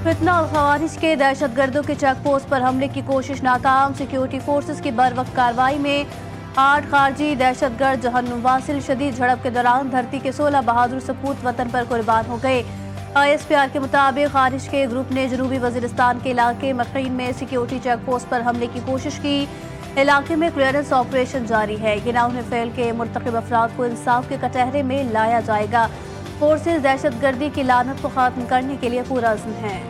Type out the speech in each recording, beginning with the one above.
فتنہ اور خوارج کے دہشت گردوں کے چیک پوسٹ پر حملے کی کوشش ناکام، سیکیورٹی فورسز کی بروقت کارروائی میں 8 خارجی دہشت گرد جہنم واصل۔ شدید جھڑپ کے دوران دھرتی کے 16 بہادر سپوت وطن پر قربان ہو گئے۔ ISPR کے مطابق خارج کے گروپ نے جنوبی وزیرستان کے علاقے مخین میں سیکیورٹی چیک پوسٹ پر حملے کی کوشش کی۔ علاقے میں کلیئرنس آپریشن جاری ہے۔ گناہوں فعل کے مرتکب افراد کو انصاف کے کٹہرے میں لایا جائے گا۔ فورسز دہشت گردی کی لعنت کو ختم کرنے کے لیے پورا عزم ہیں۔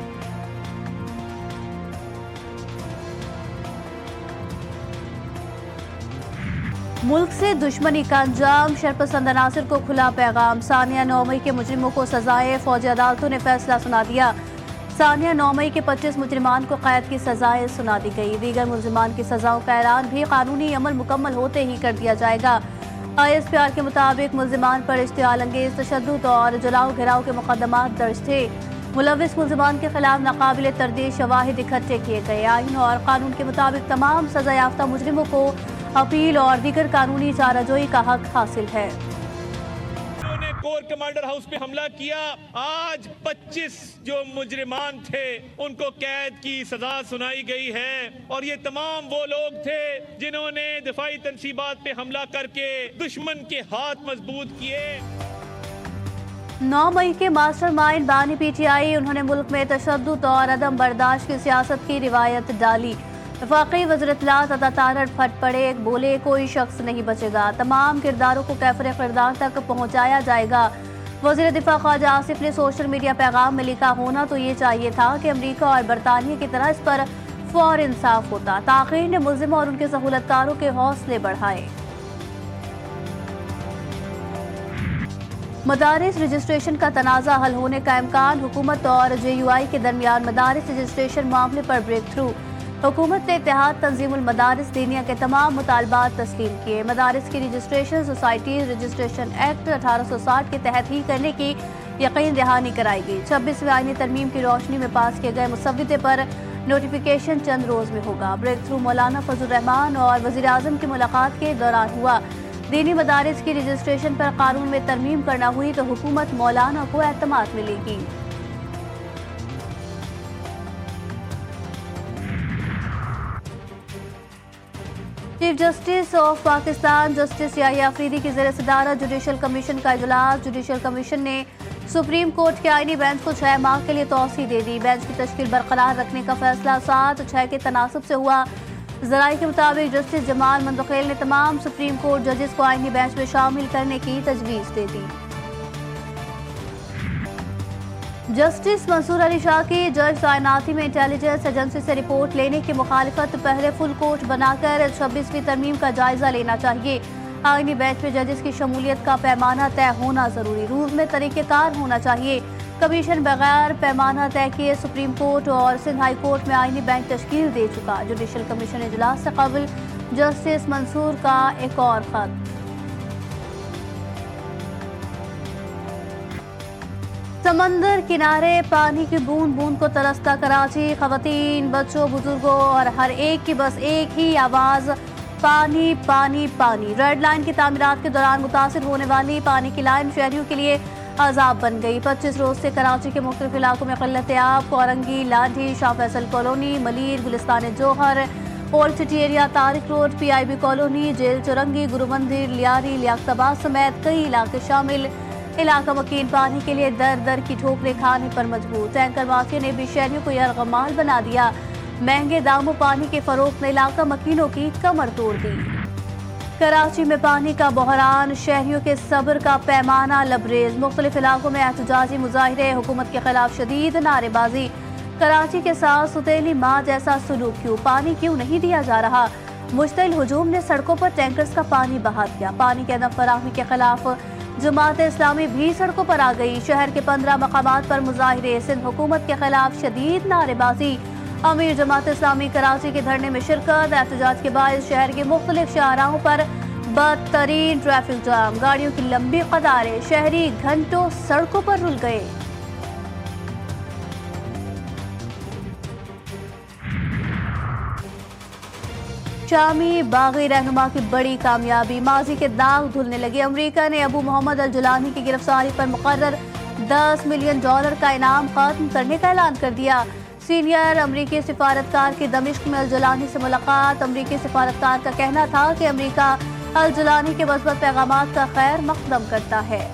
ملک سے دشمنی کا انجام، شرپسند عناصر کو کھلا پیغام۔ ثانیہ 9 مئی کے مجرموں کو سزائیں، فوجی عدالتوں نے فیصلہ سنا دیا۔ ثانیہ 9 مئی کے 25 مجرمان کو قید کی سزائیں سنا دی گئی۔ دیگر ملزمان کی سزاؤں کا اعلان بھی قانونی عمل مکمل ہوتے ہی کر دیا جائے گا۔ ISPR کے مطابق ملزمان پر اشتعال انگیز تشدد اور جلاؤ گھراؤ کے مقدمات درج تھے۔ ملوث ملزمان کے خلاف ناقابل تردید شواہد اکٹھے کیے گئے۔ آئین اور قانون کے مطابق تمام سزا یافتہ مجرموں کو اپیل اور دیگر قانونی چارہ جوئی کا حق حاصل ہے۔ انہوں نے کور کمانڈر ہاؤس پہ حملہ کیا۔ آج 25 جو مجرمان تھے ان کو قید کی سزا سنائی گئی ہے، اور یہ تمام وہ لوگ تھے جنہوں نے دفاعی تنصیبات پہ حملہ کر کے دشمن کے ہاتھ مضبوط کیے۔ 9 مئی کے ماسٹر مائنڈ بانی PTI، انہوں نے ملک میں تشدد اور عدم برداشت کی سیاست کی روایت ڈالی۔ وفاقی وزیر اطلاعات عطا تارڑ پھٹ پڑے، بولے کوئی شخص نہیں بچے گا، تمام کرداروں کو کیفر کردار تک پہنچایا جائے گا۔ وزیر دفاع خواجہ آصف نے سوشل میڈیا پیغام میں لکھا، ہونا تو یہ چاہیے تھا کہ امریکہ اور برطانیہ کی طرح اس پر فوری انصاف ہوتا۔ تاخیر نے ملزموں اور ان کے سہولت کاروں کے حوصلے بڑھائے۔ مدارس رجسٹریشن کا تنازع حل ہونے کا امکان، حکومت اور JUI کے درمیان مدارس رجسٹریشن معاملے پر بریک تھرو۔ حکومت نے اتحاد تنظیم المدارس دینیہ کے تمام مطالبات تسلیم کیے۔ مدارس کی رجسٹریشن سوسائٹیز رجسٹریشن ایکٹ 1860 کے تحت ہی کرنے کی یقین دہانی کرائی گئی۔ 26ویں آئینی ترمیم کی روشنی میں پاس کیے گئے مسودے پر نوٹیفیکیشن چند روز میں ہوگا۔ بریک تھرو مولانا فضل الرحمان اور وزیر اعظم کی ملاقات کے دوران ہوا۔ دینی مدارس کی رجسٹریشن پر قانون میں ترمیم کرنا ہوئی تو حکومت مولانا کو اعتماد ملے گی۔ Chief justice of Pakistan justice Yahya Afridi کی زیر صدارت جوڈیشل کمیشن کا اجلاس۔ جوڈیشل کمیشن نے سپریم کورٹ کے آئینی بینچ کو 6 ماہ کے لیے توسیع دے دی۔ بینچ کی تشکیل برقرار رکھنے کا فیصلہ 7/6 کے تناسب سے ہوا۔ ذرائع کے مطابق جسٹس جمال مندخیل نے تمام سپریم کورٹ ججز کو آئینی بینچ میں شامل کرنے کی تجویز دے دی۔ جسٹس منصور علی شاہ کی جج تعیناتی میں انٹیلیجنس ایجنسی سے رپورٹ لینے کی مخالفت، پہلے فل کورٹ بنا کر 26ویں ترمیم کا جائزہ لینا چاہیے۔ آئینی بینچ میں ججز کی شمولیت کا پیمانہ طے ہونا ضروری، رولز میں طریقہ کار ہونا چاہیے۔ کمیشن بغیر پیمانہ طے کیے سپریم کورٹ اور سندھ ہائی کورٹ میں آئینی بینچ تشکیل دے چکا۔ جوڈیشل کمیشن اجلاس سے قبل جسٹس منصور کا ایک اور خط۔ سمندر کنارے پانی کی بوند بوند کو ترستا کراچی، خواتین، بچوں، بزرگوں اور ہر ایک کی بس ایک ہی آواز، پانی پانی پانی۔ ریڈ لائن کی تعمیرات کے دوران متاثر ہونے والی پانی کی لائن شہریوں کے لیے عذاب بن گئی۔ 25 روز سے کراچی کے مختلف علاقوں میں قلت آب، Korangi, Landhi, Shah Faisal colony, Malir, Gulistan Jauhar, old city area, Tariq road, PIB colony, jail Chowrangi, Guru Mandir, Lyari, لیاقت آباد سمیت کئی علاقے شامل۔ علاقہ مکین پانی کے لیے در در کی ٹھوکریں کھانے پر مجبور۔ ٹینکر مافیا نے بھی شہریوں کو یرغمال بنا دیا۔ مہنگے داموں پانی کے فروخت نے علاقہ مکینوں کی کمر توڑ دی۔ کراچی میں پانی کا بحران، شہریوں کے صبر کا پیمانہ لبریز۔ مختلف علاقوں میں احتجاجی مظاہرے، حکومت کے خلاف شدید نعرے بازی۔ کراچی کے ساتھ ستیلی ماں جیسا سلوک کیوں؟ پانی کیوں نہیں دیا جا رہا؟ مشتعل ہجوم نے سڑکوں پر ٹینکرز کا پانی بہا دیا۔ پانی کے عدم فراہمی کے خلاف جماعت اسلامی بھی سڑکوں پر آ گئی۔ شہر کے 15 مقامات پر مظاہرے، سندھ حکومت کے خلاف شدید نعرے بازی۔ امیر جماعت اسلامی کراچی کے دھرنے میں شرکت، احتجاج کے باعث شہر کے مختلف شاہراہوں پر بدترین ٹریفک جام، گاڑیوں کی لمبی قطاریں، شہری گھنٹوں سڑکوں پر رل گئے۔ شامی باغی رہنما کی بڑی کامیابی، ماضی کے داغ دھلنے لگے۔ امریکہ نے ابو محمد الجولانی کی گرفتاری پر مقرر $10 ملین کا انعام ختم کرنے کا اعلان کر دیا۔ سینئر امریکی سفارتکار کی دمشق میں الجولانی سے ملاقات۔ امریکی سفارتکار کا کہنا تھا کہ امریکہ الجولانی کے مثبت پیغامات کا خیر مقدم کرتا ہے۔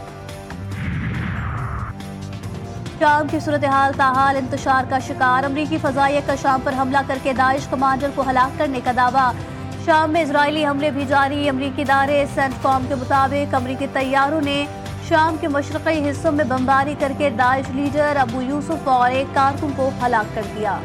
شام کی صورتحال تاحال انتشار کا شکار۔ امریکی فضائیہ کا شام پر حملہ کر کے داعش کمانڈر کو ہلاک کرنے کا دعویٰ۔ شام میں اسرائیلی حملے بھی جاری۔ امریکی ادارے سینٹ کام کے مطابق امریکی طیاروں نے شام کے مشرقی حصوں میں بمباری کر کے داعش لیڈر ابو یوسف اور ایک کارکن کو ہلاک کر دیا۔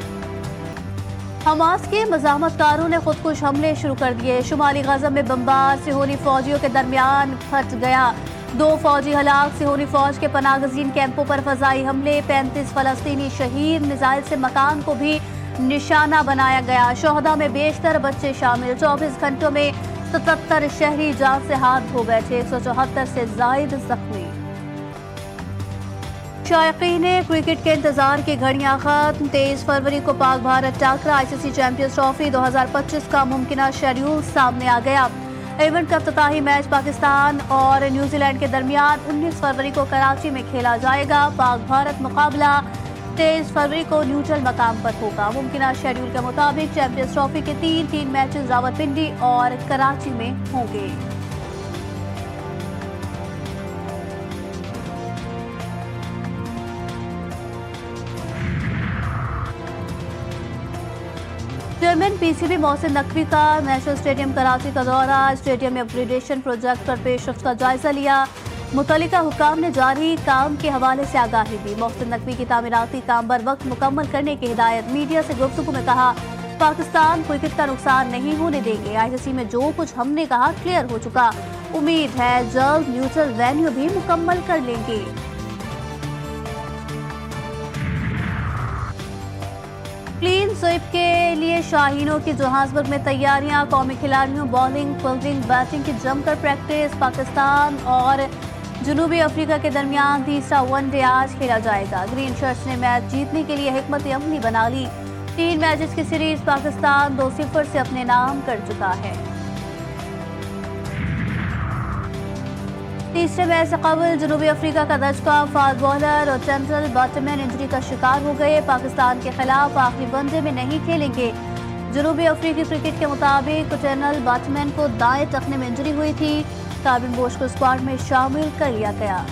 حماس کے مزاحمت کاروں نے خودکش حملے شروع کر دیے۔ شمالی غزہ میں بمبار صہیونی فوجیوں کے درمیان پھٹ گیا۔ 2 فوجی ہلاک۔ صہیونی فوج کے پناہ گزین کیمپوں پر فضائی حملے۔ 35 فلسطینی شہید۔ میزائل سے مکان کو بھی نشانہ بنایا گیا۔ شہداء میں بیشتر بچے شامل۔ 24 گھنٹوں میں 77 شہری جان سے ہاتھ دھو بیٹھے۔ 174 سے زائد زخمی۔ شائقین کرکٹ کے انتظار کی گھڑیاں ختم۔ 23 فروری کو پاک بھارت ٹاکرا۔ ICC چیمپئنز ٹرافی 2025 کا ممکنہ شیڈول سامنے آ گیا۔ ایونٹ کا افتتاحی میچ پاکستان اور نیوزی لینڈ کے درمیان 19 فروری کو کراچی میں کھیلا جائے گا۔ پاک بھارت مقابلہ 23 فروری کو نیوٹرل مقام پر ہوگا۔ ممکنہ شیڈول کے مطابق چیمپئنز ٹرافی کے 3 میچز راولپنڈی اور کراچی میں ہوں گے۔ چیئرمین PCB محسن نقوی کا نیشنل اسٹیڈیم کراچی کا دورہ۔ اسٹیڈیم میں اپ گریڈیشن پروجیکٹ پر پیش رفت کا جائزہ لیا۔ متعلقہ حکام نے جاری کام کے حوالے سے آگاہی دی۔ محسن نقوی کی تعمیراتی کام بر وقت مکمل کرنے کی ہدایت۔ میڈیا سے گفتگو میں کہا، پاکستان کرکٹ کا نقصان نہیں ہونے دیں گے۔ ICC میں جو کچھ ہم نے کہا کلیئر ہو چکا۔ امید ہے جلد نیوٹرل وینیو بھی مکمل کر لیں گے۔ کلین سویپ کے لیے شاہینوں کی جوہانسبرگ میں تیاریاں۔ قومی کھلاڑیوں بالنگ، فیلڈنگ، بیٹنگ کی جم کر پریکٹس۔ پاکستان اور جنوبی افریقہ کے درمیان تیسرا ون ڈے آج کھیلا جائے گا۔ گرین شرٹس نے میچ جیتنے کے لیے حکمت عملی بنا لی۔ 3 میچز کی سیریز پاکستان 2-0 سے اپنے نام کر چکا ہے۔ تیسرے میچ سے قبل جنوبی افریقہ کا دھچکا۔ فاسٹ بالر اور ٹینڈل باٹمین انجری کا شکار ہو گئے۔ پاکستان کے خلاف آخری ون ڈے میں نہیں کھیلیں گے۔ جنوبی افریقی کرکٹ کے مطابق ٹینڈل باٹمین کو دائیں ٹخنے میں انجری ہوئی تھی۔ کابن بوش کو اسکواڈ میں شامل کر لیا گیا۔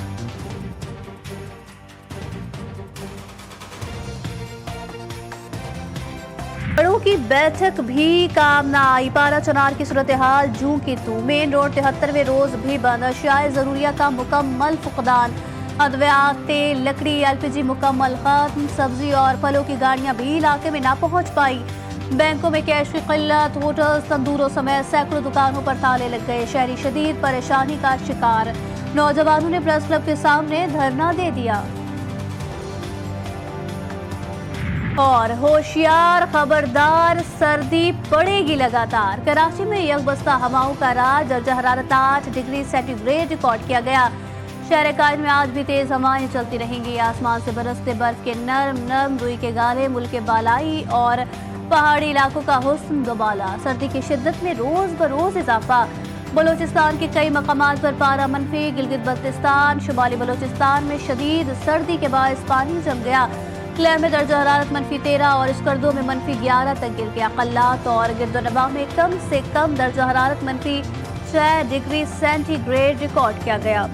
بڑوں کی بیٹھک بھی کام نہ آئی۔ پارا چنار کی صورتحال جوں کی توں۔ مین روڈ 73ویں روز بھی بند۔ اشیاء ضروریہ کا مکمل فقدان۔ ادویات، تیل، لکڑی، LPG مکمل ختم۔ سبزی اور پھلوں کی گاڑیاں بھی علاقے میں نہ پہنچ پائی۔ بینکوں میں کیش کی قلت۔ ہوٹلز، تندوروں سمیت سینکڑوں دکانوں پر تالے لگ گئے۔ شہری شدید پریشانی کا شکار۔ نوجوانوں نے پریس کلب کے سامنے دھرنا دے دیا۔ اور ہوشیار، خبردار، سردی پڑے گی لگاتار۔ کراچی میں یک بستہ ہواؤں کا راج۔ درجہ حرارت 8 ڈگری سینٹی گریڈ ریکارڈ کیا گیا۔ شہر قائد میں آج بھی تیز ہوائیں چلتی رہیں گی۔ آسمان سے برستے برف کے نرم روئی کے گالے۔ ملک کے بالائی اور پہاڑی علاقوں کا حسن دوبالا۔ سردی کی شدت میں روز بروز اضافہ۔ بلوچستان کے کئی مقامات پر پارہ منفی۔ گلگت بلتستان، شمالی بلوچستان میں شدید سردی کے باعث پانی جم گیا۔ کلیر میں درجہ حرارت -13 اور اسکردو میں -11 تک گر گیا۔ قلات اور گرد و نواح میں کم سے کم درجہ حرارت -6 ڈگری سینٹی گریڈ ریکارڈ کیا گیا۔